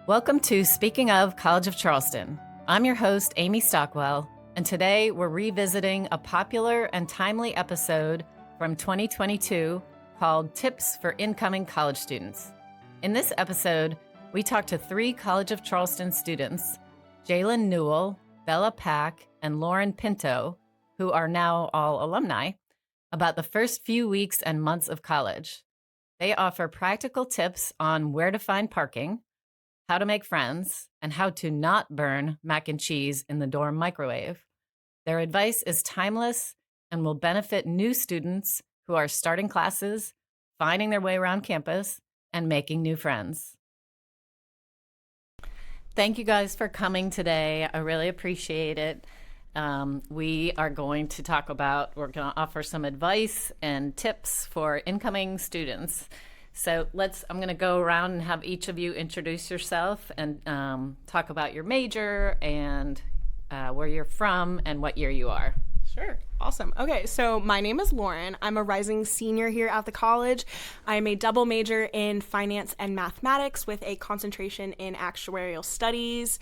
Welcome to Speaking of College of Charleston. I'm your host, Amy Stockwell, and today we're revisiting a popular and timely episode from 2022 called Tips for Incoming College Students. In this episode, we talked to three College of Charleston students, Jalen Newell, Bella Pack, and Lauren Pinto, who are now all alumni, about the first few weeks and months of college. They offer practical tips on where to find parking, how to make friends, and how to not burn mac and cheese in the dorm microwave. Their advice is timeless and will benefit new students who are starting classes, finding their way around campus, and making new friends. Thank you guys for coming today. I really appreciate it. We're going to offer some advice and tips for incoming students. So I'm going to go around and have each of you introduce yourself and talk about your major and where you're from and what year you are. Sure. Awesome. Okay, so my name is Lauren. I'm a rising senior here at the college. I'm a double major in finance and mathematics with a concentration in actuarial studies.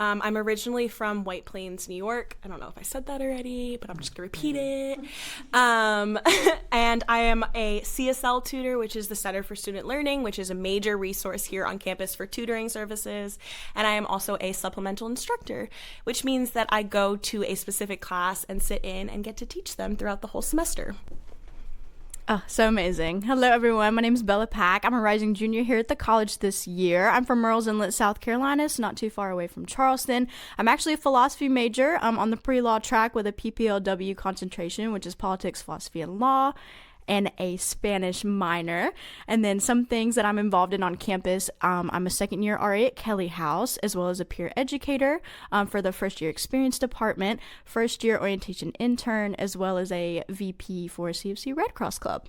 I'm originally from White Plains, New York. I don't know if I said that already, but I'm just going to repeat it. And I am a CSL tutor, which is the Center for Student Learning, which is a major resource here on campus for tutoring services. And I am also a supplemental instructor, which means that I go to a specific class and sit in and get to teach them throughout the whole semester. Oh, so amazing. Hello, everyone. My name is Bella Pack. I'm a rising junior here at the college this year. I'm from Murrells Inlet, South Carolina, so not too far away from Charleston. I'm actually a philosophy major. I'm on the pre-law track with a PPLW concentration, which is politics, philosophy, and law, and a Spanish minor. And then some things that I'm involved in on campus, I'm a second year RA at Kelly House, as well as a peer educator for the first year experience department, first year orientation intern, as well as a VP for CofC Red Cross Club.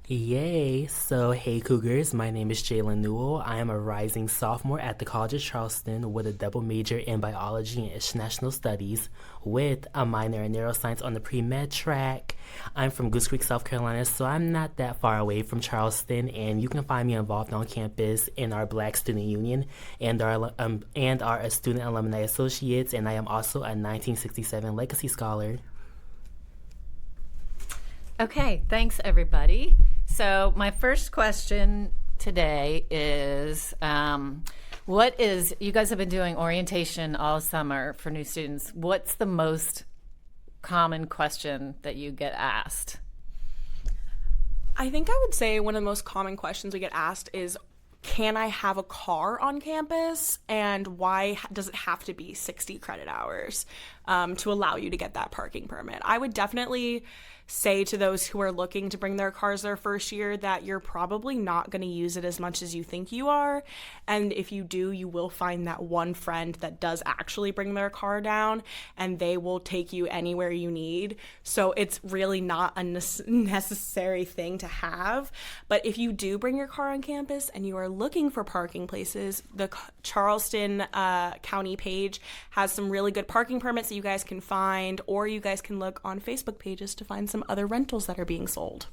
Yay! So, hey Cougars, my name is Jalen Newell. I am a rising sophomore at the College of Charleston with a double major in biology and international studies with a minor in neuroscience on the pre-med track. I'm from Goose Creek, South Carolina, so I'm not that far away from Charleston, and you can find me involved on campus in our Black Student Union and our Student Alumni Associates, and I am also a 1967 Legacy Scholar. Okay, thanks everybody. So my first question today is, you guys have been doing orientation all summer for new students. What's the most common question that you get asked? I think I would say one of the most common questions we get asked is, can I have a car on campus, and why does it have to be 60 credit hours to allow you to get that parking permit? I would definitely say to those who are looking to bring their cars their first year that you're probably not going to use it as much as you think you are. And if you do, you will find that one friend that does actually bring their car down, and they will take you anywhere you need. So it's really not a necessary thing to have. But if you do bring your car on campus and you are looking for parking places, the Charleston County page has some really good parking permits that you guys can find, or you guys can look on Facebook pages to find some other rentals that are being sold.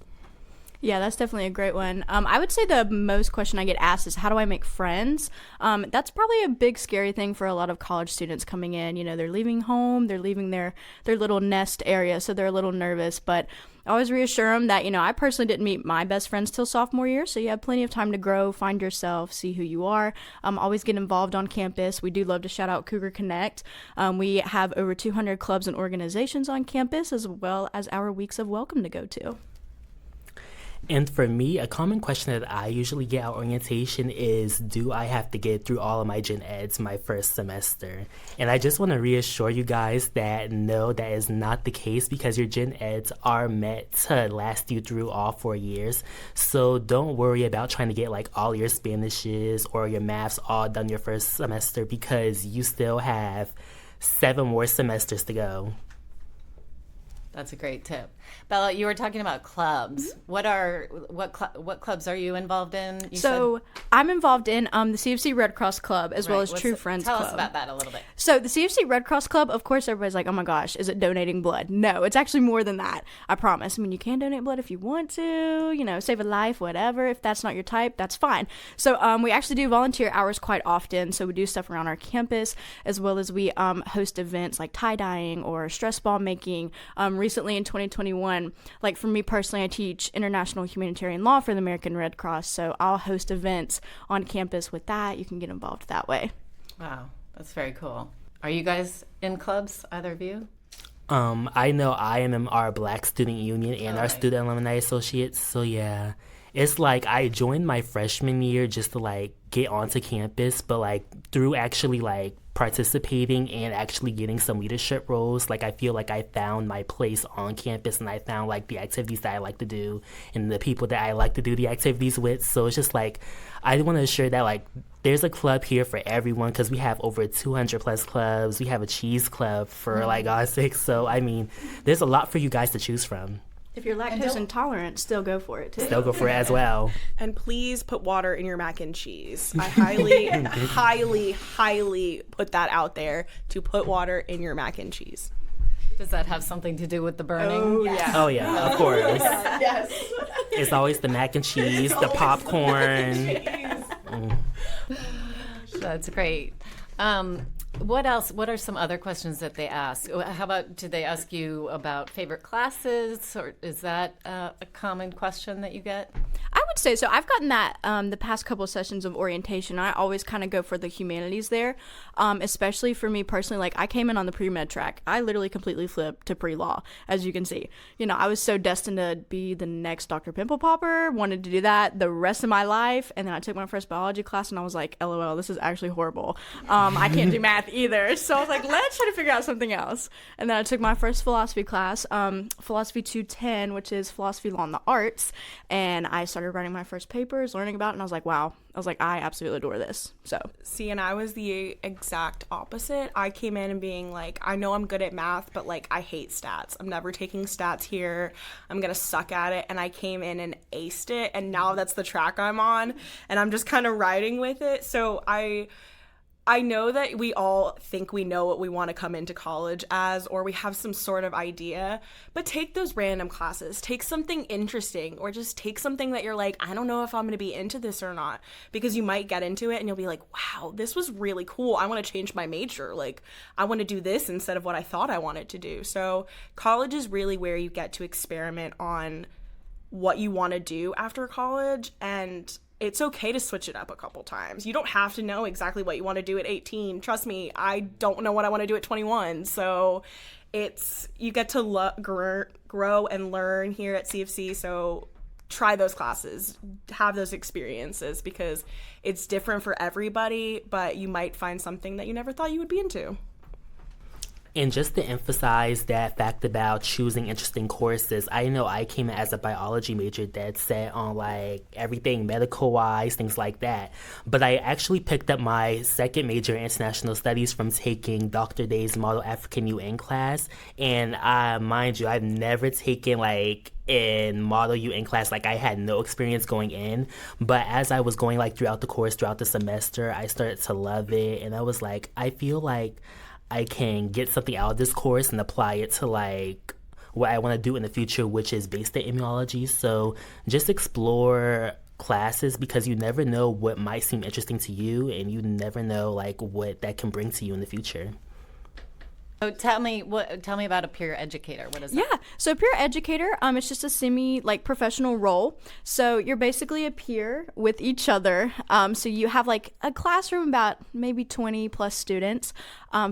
Yeah, that's definitely a great one. I would say the most question I get asked is, how do I make friends? That's probably a big scary thing for a lot of college students coming in. You know, they're leaving home, they're leaving their little nest area, so they're a little nervous. But I always reassure them that, I personally didn't meet my best friends till sophomore year, so you have plenty of time to grow, find yourself, see who you are. Always get involved on campus. We do love to shout out Cougar Connect. We have over 200 clubs and organizations on campus, as well as our weeks of welcome to go to. And for me, a common question that I usually get at orientation is, do I have to get through all of my gen eds my first semester? And I just want to reassure you guys that no, that is not the case, because your gen eds are meant to last you through all 4 years. So don't worry about trying to get like all your Spanishes or your maths all done your first semester, because you still have 7 more semesters to go. That's a great tip. Bella, you were talking about clubs. What clubs are you involved in? I'm involved in the CFC Red Cross Club as well as True Friends Club. Club. Tell us about that a little bit. So the CFC Red Cross Club, of course, everybody's like, oh my gosh, is it donating blood? No, it's actually more than that. I promise. I mean, you can donate blood if you want to, save a life, whatever. If that's not your type, that's fine. So we actually do volunteer hours quite often. So we do stuff around our campus, as well as we host events like tie-dyeing or stress ball making. Recently in 2021, like for me personally, I teach international humanitarian law for the American Red Cross. So I'll host events on campus with that. You can get involved that way. Wow, that's very cool. Are you guys in clubs, either of you? I know I am in our Black Student Union and our Student Alumni Associates. So yeah, it's like I joined my freshman year just to like get onto campus, but like through actually like participating and actually getting some leadership roles, like I feel like I found my place on campus, and I found like the activities that I like to do and the people that I like to do the activities with. So it's just like I want to assure that like there's a club here for everyone, because we have over 200 plus clubs. We have a cheese club for like God's sake. So I mean, there's a lot for you guys to choose from. If you're lactose intolerant, still go for it too. Still go for it as well. And please put water in your mac and cheese. I highly put that out there, to put water in your mac and cheese. Does that have something to do with the burning? Oh, yeah. Oh, yeah, of course. Yes. It's always the mac and cheese, the popcorn. That's great. What else? What are some other questions that they ask? How about, did they ask you about favorite classes, or is that a common question that you get? I would say so. I've gotten that the past couple of sessions of orientation. I always kind of go for the humanities there, especially for me personally. Like, I came in on the pre-med track. I literally completely flipped to pre-law, as you can see. I was so destined to be the next Dr. Pimple Popper, wanted to do that the rest of my life, and then I took my first biology class, and I was like, LOL, this is actually horrible. I can't do math either. So I was like, let's try to figure out something else. And then I took my first philosophy class, Philosophy 210, which is Philosophy, Law, and the Arts, and I started writing my first papers, learning about it, and I was like, wow. I was like, I absolutely adore this. So see, and I was the exact opposite. I came in and being like, I know I'm good at math, but like I hate stats. I'm never taking stats here. I'm gonna suck at it. And I came in and aced it, and now that's the track I'm on, and I'm just kind of riding with it. So I know that we all think we know what we want to come into college as, or we have some sort of idea, but take those random classes. Take something interesting, or just take something that you're like, I don't know if I'm going to be into this or not, because you might get into it and you'll be like, wow, this was really cool. I want to change my major. Like, I want to do this instead of what I thought I wanted to do. So college is really where you get to experiment on what you want to do after college, and it's okay to switch it up a couple times. You don't have to know exactly what you want to do at 18. Trust me, I don't know what I want to do at 21. So you get to grow and learn here at CFC. So try those classes, have those experiences, because it's different for everybody, but you might find something that you never thought you would be into. And just to emphasize that fact about choosing interesting courses, I know I came in as a biology major dead set on like everything medical-wise, things like that. But I actually picked up my second major in international studies from taking Dr. Day's Model African UN class. And mind you, I've never taken like in Model UN class, like I had no experience going in. But as I was going like throughout the course, throughout the semester, I started to love it. And I was like, I feel like I can get something out of this course and apply it to like what I want to do in the future, which is based in immunology. So just explore classes, because you never know what might seem interesting to you, and you never know like what that can bring to you in the future. So tell me about a peer educator. What is that? Yeah, so peer educator, it's just a semi like professional role. So you're basically a peer with each other. So you have like a classroom about maybe 20 plus students,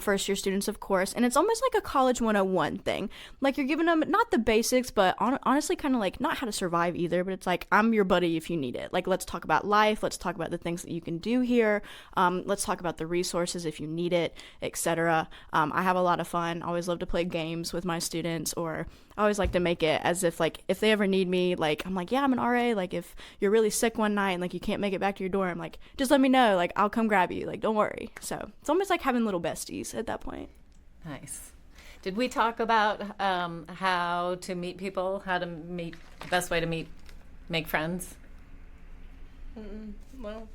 first year students, of course, and it's almost like a college 101 thing. Like you're giving them not the basics, but honestly kind of like not how to survive either, but it's like, I'm your buddy if you need it. Like, let's talk about life. Let's talk about the things that you can do here. Let's talk about the resources if you need it, etc. I have a lot of fun. I always love to play games with my students, or I always like to make it as if like if they ever need me, like I'm like, yeah, I'm an RA, like if you're really sick one night and like you can't make it back to your dorm, like just let me know, like I'll come grab you, like don't worry. So it's almost like having little besties at that point. Nice. Did we talk about how to meet people, the best way to make friends? Well,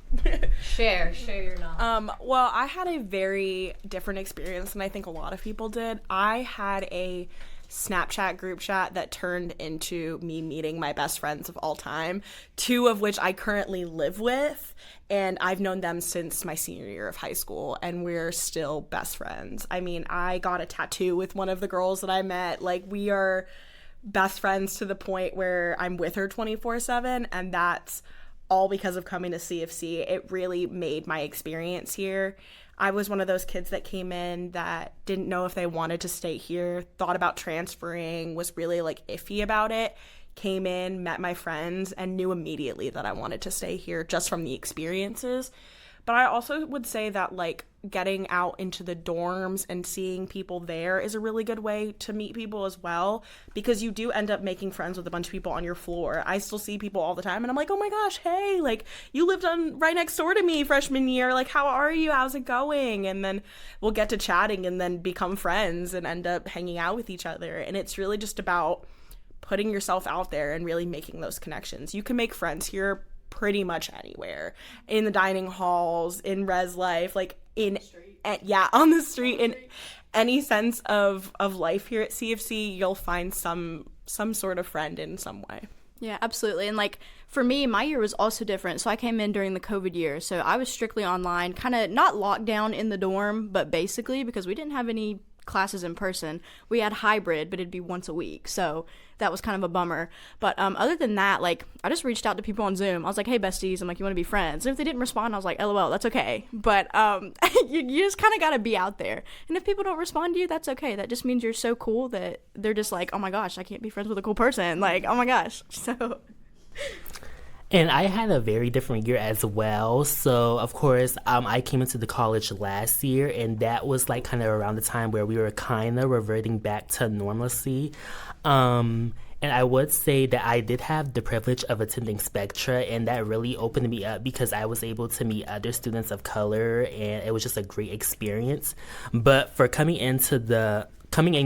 share your knowledge. well, I had a very different experience than I think a lot of people did. I had a Snapchat group chat that turned into me meeting my best friends of all time, 2 of which I currently live with, and I've known them since my senior year of high school, and we're still best friends. I mean, I got a tattoo with one of the girls that I met. Like, we are best friends to the point where I'm with her 24/7, and that's all because of coming to CofC. It really made my experience here. I was one of those kids that came in that didn't know if they wanted to stay here, thought about transferring, was really like iffy about it, came in, met my friends, and knew immediately that I wanted to stay here just from the experiences. But I also would say that, like, getting out into the dorms and seeing people there is a really good way to meet people as well, because you do end up making friends with a bunch of people on your floor. I still see people all the time, and I'm like, oh my gosh, hey, like, you lived on right next door to me freshman year. Like, how are you? How's it going? And then we'll get to chatting and then become friends and end up hanging out with each other. And it's really just about putting yourself out there and really making those connections. You can make friends here pretty much anywhere, in the dining halls, in res life, like on the street, in any sense of life here at CofC, you'll find some sort of friend in some way. Yeah, absolutely. And like for me, my year was also different. So I came in during the COVID year. So I was strictly online, kind of not locked down in the dorm, but basically because we didn't have any classes in person. We had hybrid, but it'd be once a week. So that was kind of a bummer. But other than that, like, I just reached out to people on Zoom. I was like, hey, besties. I'm like, you want to be friends? And if they didn't respond, I was like, LOL, that's okay. But you just kind of got to be out there. And if people don't respond to you, that's okay. That just means you're so cool that they're just like, oh my gosh, I can't be friends with a cool person. Like, oh my gosh. So... And I had a very different year as well. So, of course, I came into the college last year, and that was like kind of around the time where we were kind of reverting back to normalcy. And I would say that I did have the privilege of attending Spectra, and that really opened me up because I was able to meet other students of color, and it was just a great experience. But for coming in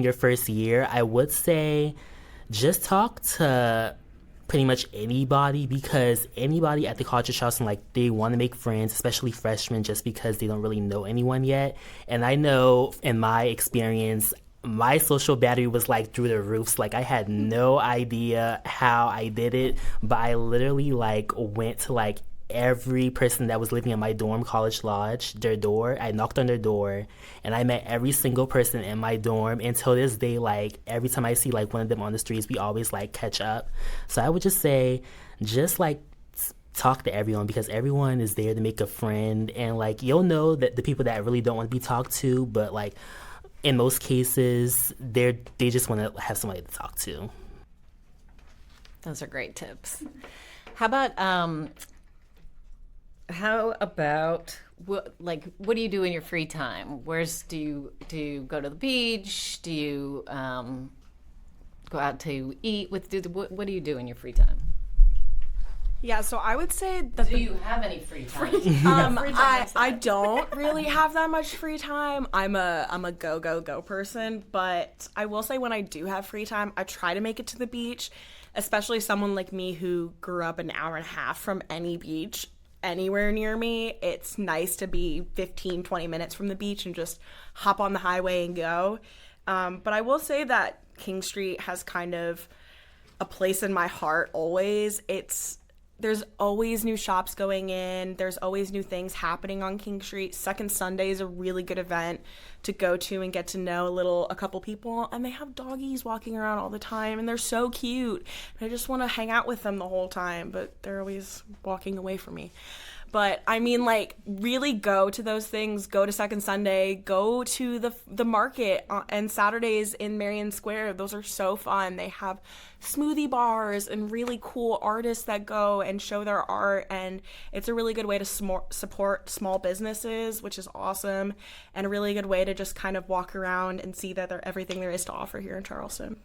your first year, I would say just talk to pretty much anybody, because anybody at the College of Charleston, like, they want to make friends, especially freshmen, just because they don't really know anyone yet. And I know in my experience, my social battery was like through the roofs. Like, I had no idea how I did it, but I literally like went to like every person that was living in my dorm, College Lodge, their door. I knocked on their door, and I met every single person in my dorm. Until this day, like, every time I see like one of them on the streets, we always like catch up. So I would just say, just like talk to everyone, because everyone is there to make a friend, and like you'll know that the people that really don't want to be talked to, but like in most cases, they just want to have somebody to talk to. Those are great tips. How about what do you do in your free time? Do you go to the beach? Do you go out to eat what do you do in your free time? Yeah, so I would say that do you have any free time? I don't really have that much free time. I'm a go person, but I will say when I do have free time, I try to make it to the beach, especially someone like me who grew up an hour and a half from any beach anywhere near me. It's nice to be 15-20 minutes from the beach and just hop on the highway and go. But I will say that King Street has kind of a place in my heart always. There's always new shops going in. There's always new things happening on King Street. Second Sunday is a really good event to go to and get to know a couple people. And they have doggies walking around all the time, and they're so cute. And I just want to hang out with them the whole time, but they're always walking away from me. But I mean, like, really go to those things. Go to Second Sunday. Go to the market and Saturdays in Marion Square. Those are so fun. They have smoothie bars and really cool artists that go and show their art. And it's a really good way to support small businesses, which is awesome. And a really good way to just kind of walk around and see that everything there is to offer here in Charleston.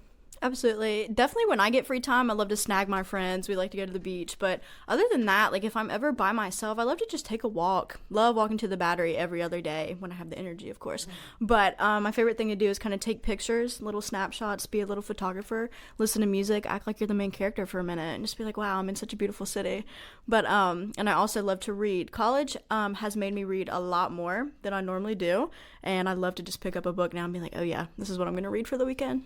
Absolutely. Definitely when I get free time, I love to snag my friends. We like to go to the beach. But other than that, like if I'm ever by myself, I love to just take a walk. Love walking to the Battery every other day when I have the energy, of course. But my favorite thing to do is kind of take pictures, little snapshots, be a little photographer, listen to music, act like you're the main character for a minute, and just be like, wow, I'm in such a beautiful city. But and I also love to read. College has made me read a lot more than I normally do. And I love to just pick up a book now and be like, oh yeah, this is what I'm going to read for the weekend.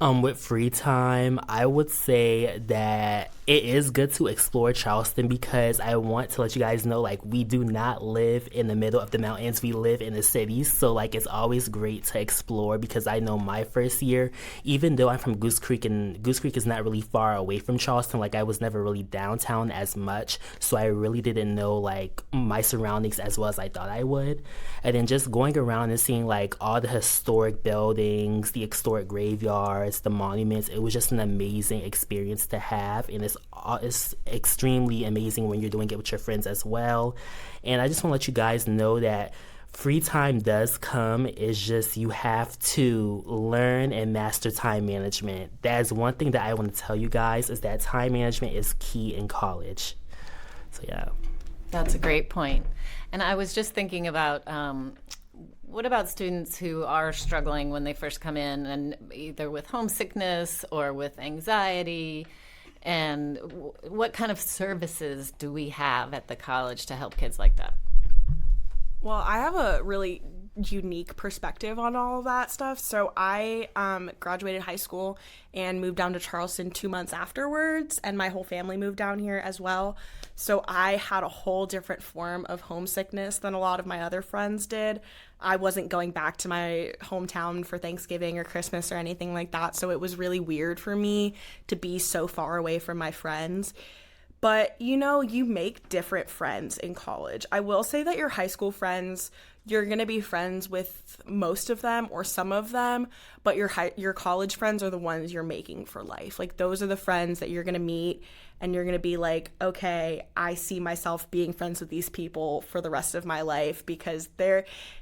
With free time, I would say that it is good to explore Charleston because I want to let you guys know, like, we do not live in the middle of the mountains. We live in the cities. So, like, it's always great to explore because I know my first year, even though I'm from Goose Creek, and Goose Creek is not really far away from Charleston, like, I was never really downtown as much. So I really didn't know, like, my surroundings as well as I thought I would. And then just going around and seeing, like, all the historic buildings, the historic graveyards, the monuments, it was just an amazing experience to have. And it's extremely amazing when you're doing it with your friends as well. And I just want to let you guys know that free time does come. It's just you have to learn and master time management. That is one thing that I want to tell you guys, is that time management is key in college. So yeah. That's a great point. And I was just thinking about what about students who are struggling when they first come in, and either with homesickness or with anxiety? And what kind of services do we have at the college to help kids like that? Well, I have a really unique perspective on all of that stuff. So I graduated high school and moved down to Charleston 2 months afterwards, and my whole family moved down here as well. So I had a whole different form of homesickness than a lot of my other friends did. I wasn't going back to my hometown for Thanksgiving or Christmas or anything like that, so it was really weird for me to be so far away from my friends. But, you know, you make different friends in college. I will say that your high school friends, you're going to be friends with most of them or some of them, but your college friends are the ones you're making for life. Like, those are the friends that you're going to meet, and you're going to be like, okay, I see myself being friends with these people for the rest of my life, because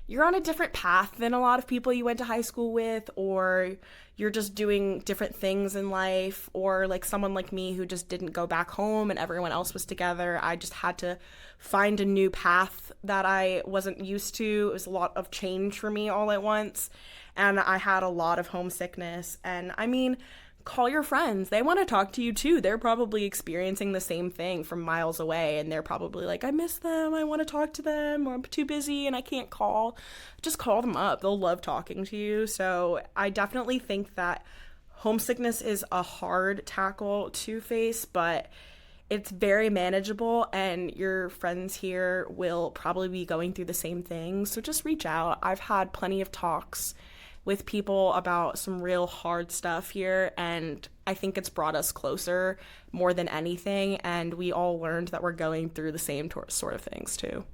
you're on a different path than a lot of people you went to high school with, or you're just doing different things in life, or like someone like me who just didn't go back home and everyone else was together. I just had to find a new path that I wasn't used to. It was a lot of change for me all at once, and I had a lot of homesickness. And I mean, call your friends. They want to talk to you too. They're probably experiencing the same thing from miles away, and they're probably like, I miss them, I want to talk to them, or I'm too busy and I can't call. Just call them up. They'll love talking to you. So I definitely think that homesickness is a hard tackle to face, but it's very manageable, and your friends here will probably be going through the same thing. So just reach out. I've had plenty of talks with people about some real hard stuff here, and I think it's brought us closer more than anything, and we all learned that we're going through the same sort of things too.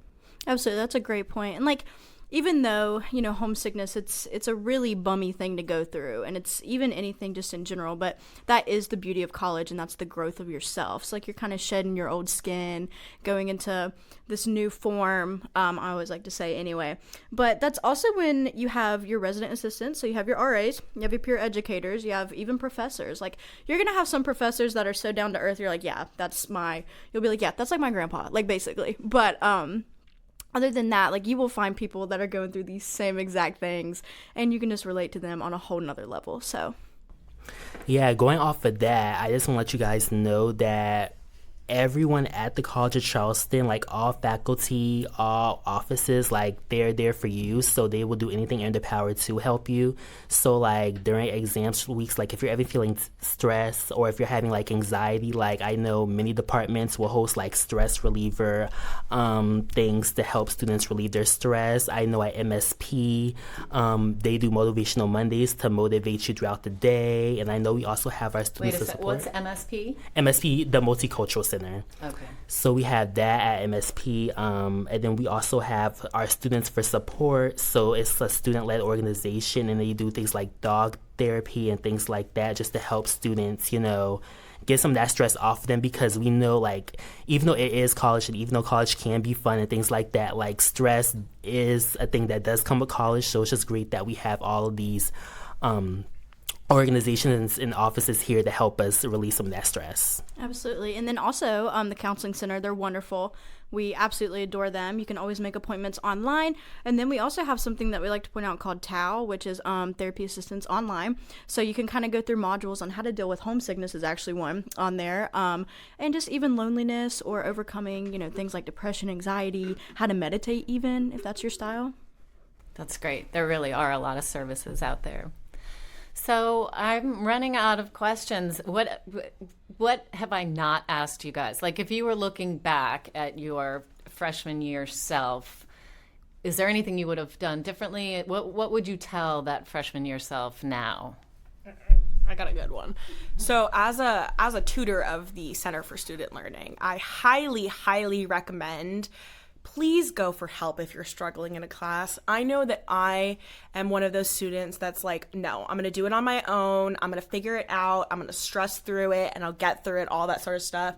Absolutely, that's a great point. And like, even though, you know, homesickness, it's a really bummy thing to go through, and it's even anything just in general, but that is the beauty of college, and that's the growth of yourself. So like, you're kind of shedding your old skin, going into this new form, I always like to say anyway. But that's also when you have your resident assistants, so you have your RAs, you have your peer educators, you have even professors. Like, you're gonna have some professors that are so down to earth, you're like, yeah, you'll be like, yeah, that's like my grandpa, like, basically. But other than that, like, you will find people that are going through these same exact things, and you can just relate to them on a whole nother level. So Yeah, going off of that, I just want to let you guys know that everyone at the College of Charleston, like all faculty, all offices, like they're there for you, so they will do anything in their power to help you. So like during exams weeks, like if you're ever feeling stress, or if you're having like anxiety, like I know many departments will host like stress reliever things to help students relieve their stress. I know at MSP they do motivational Mondays to motivate you throughout the day, and I know we also have our students to support. What's MSP? MSP, the Multicultural Center. Okay. So we have that at MSP, and then we also have our Students for Support. So it's a student-led organization, and they do things like dog therapy and things like that, just to help students, you know, get some of that stress off of them, because we know, like, even though it is college, and even though college can be fun and things like that, like, stress is a thing that does come with college. So it's just great that we have all of these organizations and offices here to help us release some of that stress. Absolutely. And then also the Counseling Center, they're wonderful. We absolutely adore them. You can always make appointments online. And then we also have something that we like to point out called TAO, which is Therapy Assistance Online. So you can kind of go through modules on how to deal with homesickness is actually one on there. And just even loneliness or overcoming, things like depression, anxiety, how to meditate even, if that's your style. That's great. There really are a lot of services out there. So I'm running out of questions. What have I not asked you guys? Like, if you were looking back at your freshman year self, is there anything you would have done differently? What would you tell that freshman year self now? I got a good one. So as a tutor of the Center for Student Learning, I highly, highly recommend please go for help if you're struggling in a class. I know that I am one of those students that's like, no, I'm going to do it on my own. I'm going to figure it out. I'm going to stress through it and I'll get through it, all that sort of stuff.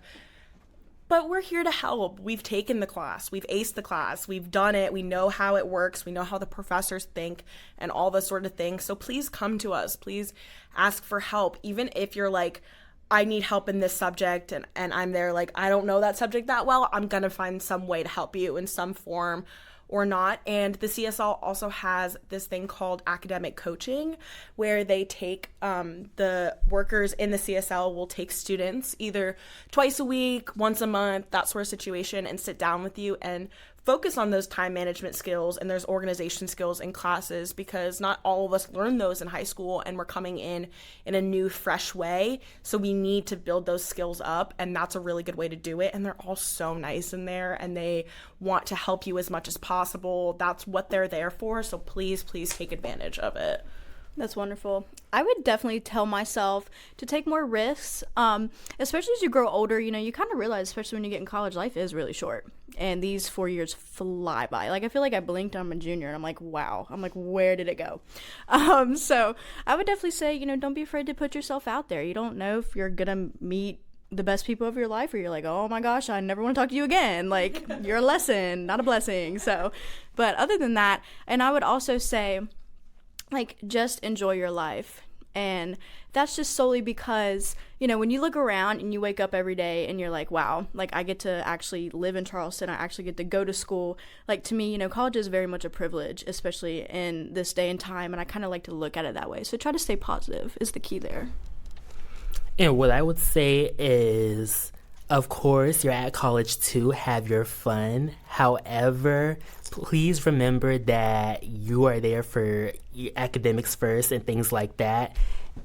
But we're here to help. We've taken the class. We've aced the class. We've done it. We know how it works. We know how the professors think and all this sort of things. So please come to us. Please ask for help. Even if you're like, I need help in this subject and I'm there like, I don't know that subject that well, I'm going to find some way to help you in some form or not. And the CSL also has this thing called academic coaching where they take the workers in the CSL will take students either twice a week, once a month, that sort of situation, and sit down with you and focus on those time management skills and there's organization skills in classes, because not all of us learn those in high school and we're coming in a new, fresh way. So we need to build those skills up, and that's a really good way to do it. And they're all so nice in there and they want to help you as much as possible. That's what they're there for. So please, please take advantage of it. That's wonderful. I would definitely tell myself to take more risks, especially as you grow older. You kind of realize, especially when you get in college, life is really short. And these 4 years fly by. Like, I feel like I blinked, I'm a junior, and I'm like, wow. I'm like, where did it go? So I would definitely say, don't be afraid to put yourself out there. You don't know if you're going to meet the best people of your life, or you're like, oh my gosh, I never want to talk to you again. Like, you're a lesson, not a blessing. So, but other than that, and I would also say, like, just enjoy your life. And that's just solely because, when you look around and you wake up every day and you're like, wow, like, I get to actually live in Charleston. I actually get to go to school. Like, to me, college is very much a privilege, especially in this day and time. And I kind of like to look at it that way. So try to stay positive is the key there. And what I would say is, of course, you're at college to have your fun. However, please remember that you are there for your academics first and things like that.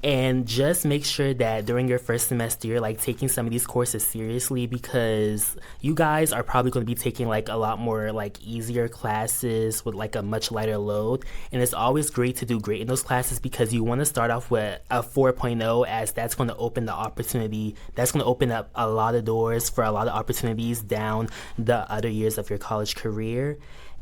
And just make sure that during your first semester, you're like taking some of these courses seriously, because you guys are probably going to be taking like a lot more like easier classes with like a much lighter load. And it's always great to do great in those classes, because you want to start off with a 4.0, as that's going to open the opportunity. That's going to open up a lot of doors for a lot of opportunities down the other years of your college career.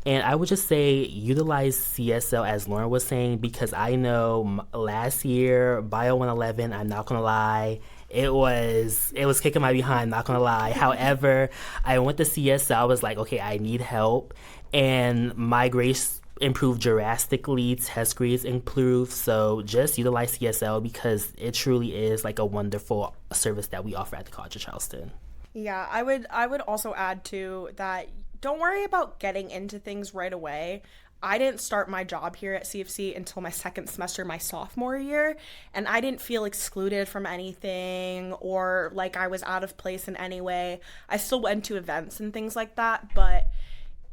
And I would just say utilize CSL, as Lauren was saying, because I know last year, Bio 111, I'm not going to lie, it was kicking my behind, not going to lie. However, I went to CSL, I was like, okay, I need help. And my grades improved drastically, test grades improved. So just utilize CSL, because it truly is like a wonderful service that we offer at the College of Charleston. Yeah, I would also add to that, don't worry about getting into things right away. I didn't start my job here at CofC until my second semester, my sophomore year, and I didn't feel excluded from anything or like I was out of place in any way. I still went to events and things like that, but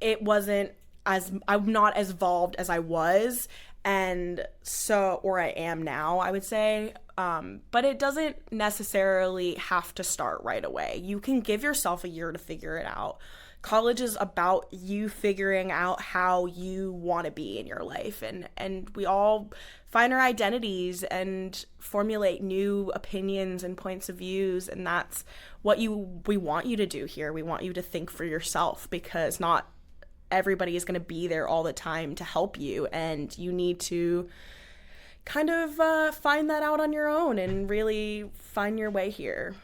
I'm not as involved as I was, and so, or I am now, I would say. But it doesn't necessarily have to start right away. You can give yourself a year to figure it out. College is about you figuring out how you want to be in your life, and we all find our identities and formulate new opinions and points of views, and that's what we want you to do here. We want you to think for yourself, because not everybody is going to be there all the time to help you, and you need to kind of find that out on your own and really find your way here.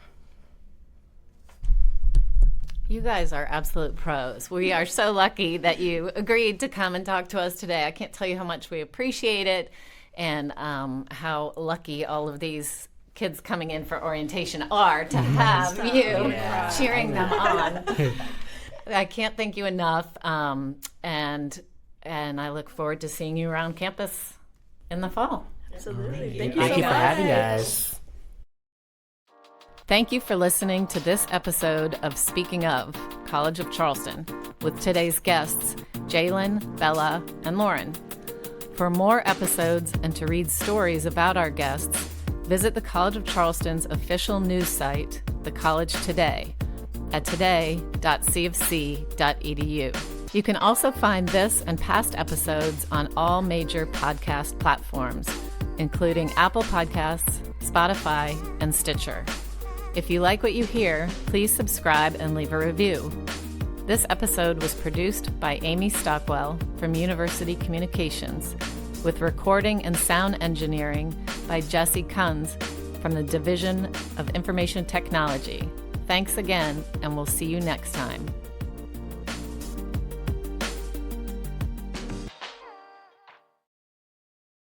You guys are absolute pros. We are so lucky that you agreed to come and talk to us today. I can't tell you how much we appreciate it. and how lucky all of these kids coming in for orientation are to have you cheering them on. I can't thank you enough, and I look forward to seeing you around campus in the fall. Absolutely. Thank you for having us. Thank you for listening to this episode of Speaking of College of Charleston with today's guests, Jalen, Bella, and Lauren. For more episodes and to read stories about our guests, visit the College of Charleston's official news site, The College Today, at today.cofc.edu. You can also find this and past episodes on all major podcast platforms, including Apple Podcasts, Spotify, and Stitcher. If you like what you hear, please subscribe and leave a review. This episode was produced by Amy Stockwell from University Communications, with recording and sound engineering by Jesse Kunz from the Division of Information Technology. Thanks again, and we'll see you next time.